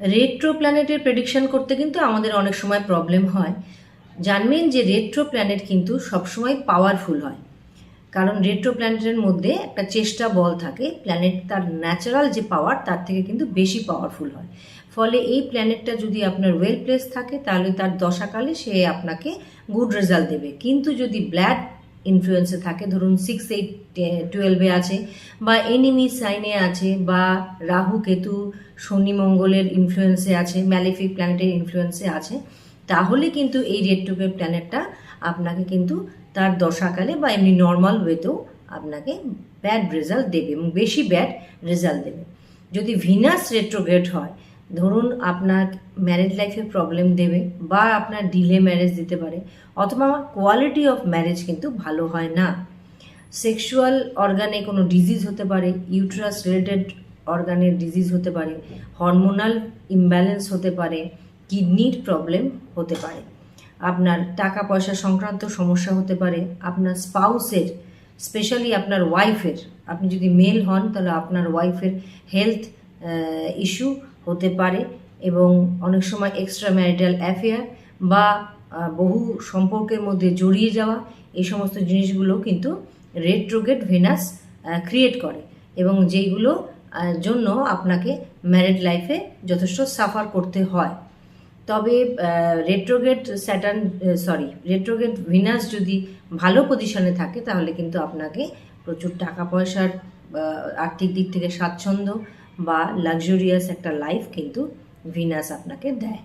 Retro প্ল্যানেটের prediction করতে কিন্তু আমাদের অনেক সময় প্রবলেম হয়। জানবেন যে রেট্রো প্ল্যানেট কিন্তু সবসময় পাওয়ারফুল হয়, কারণ রেট্রো প্ল্যানেটের মধ্যে একটা চেষ্টা বল থাকে। প্ল্যানেট তার ন্যাচারাল যে পাওয়ার তার থেকে কিন্তু বেশি পাওয়ারফুল হয়। ফলে এই প্ল্যানেটটা যদি আপনার ওয়েল প্লেস থাকে তাহলে তার দশাকালে সে আপনাকে গুড রেজাল্ট দেবে। কিন্তু যদি ব্যাড ইনফ্লুয়েন্সে থাকে, ধরুন 6, 8, 12-এ আছে, বা এনিমি সাইনে আছে, বা রাহু কেতু শনি মঙ্গলের ইনফ্লুয়েন্সে আছে, ম্যালেফিক প্ল্যানেটের ইনফ্লুয়েন্সে আছে, তাহলে কিন্তু এই রেট্রোগ্রেড প্ল্যানেটটা আপনাকে কিন্তু তার দশাকালে বা এমনি নর্মাল ওয়েতেও আপনাকে ব্যাড রেজাল্ট দেবে এবং বেশি ব্যাড রেজাল্ট দেবে। যদি ভিনাস রেট্রোগ্রেড হয়, ধরুন আপনার ম্যারেজ লাইফে প্রবলেম দেবে, বা আপনার ডিলে ম্যারেজ দিতে পারে, অথবা কোয়ালিটি অফ ম্যারেজ কিন্তু ভালো হয় না। সেক্সুয়াল অর্গানে কোনো ডিজিজ হতে পারে, ইউট্রাস রিলেটেড অর্গানের ডিজিজ হতে পারে, হরমোনাল ইমব্যালেন্স হতে পারে, কিডনির প্রবলেম হতে পারে, আপনার টাকা পয়সা সংক্রান্ত সমস্যা হতে পারে, আপনার স্পাউসের, স্পেশালি আপনার ওয়াইফের, আপনি যদি মেল হন তাহলে আপনার ওয়াইফের হেলথ ইস্যু হতে পারে, এবং অনেক সময় এক্সট্রা ম্যারিটাল অ্যাফেয়ার বা বহু সম্পর্কের মধ্যে জড়িয়ে যাওয়া, এই সমস্ত জিনিসগুলো কিন্তু রেট্রোগ্রেড ভেনাস ক্রিয়েট করে, এবং যেইগুলো জন্য আপনাকে ম্যারিড লাইফে যথেষ্ট সাফার করতে হয়। তবে রেট্রোগ্রেড ভিনাস যদি ভালো পজিশনে থাকে তাহলে কিন্তু আপনাকে প্রচুর টাকা পয়সার, আর্থিক দিক থেকে স্বাচ্ছন্দ্য বা লাক্সারিয়াস একটা লাইফ কিন্তু ভিনাস আপনাকে দেয়।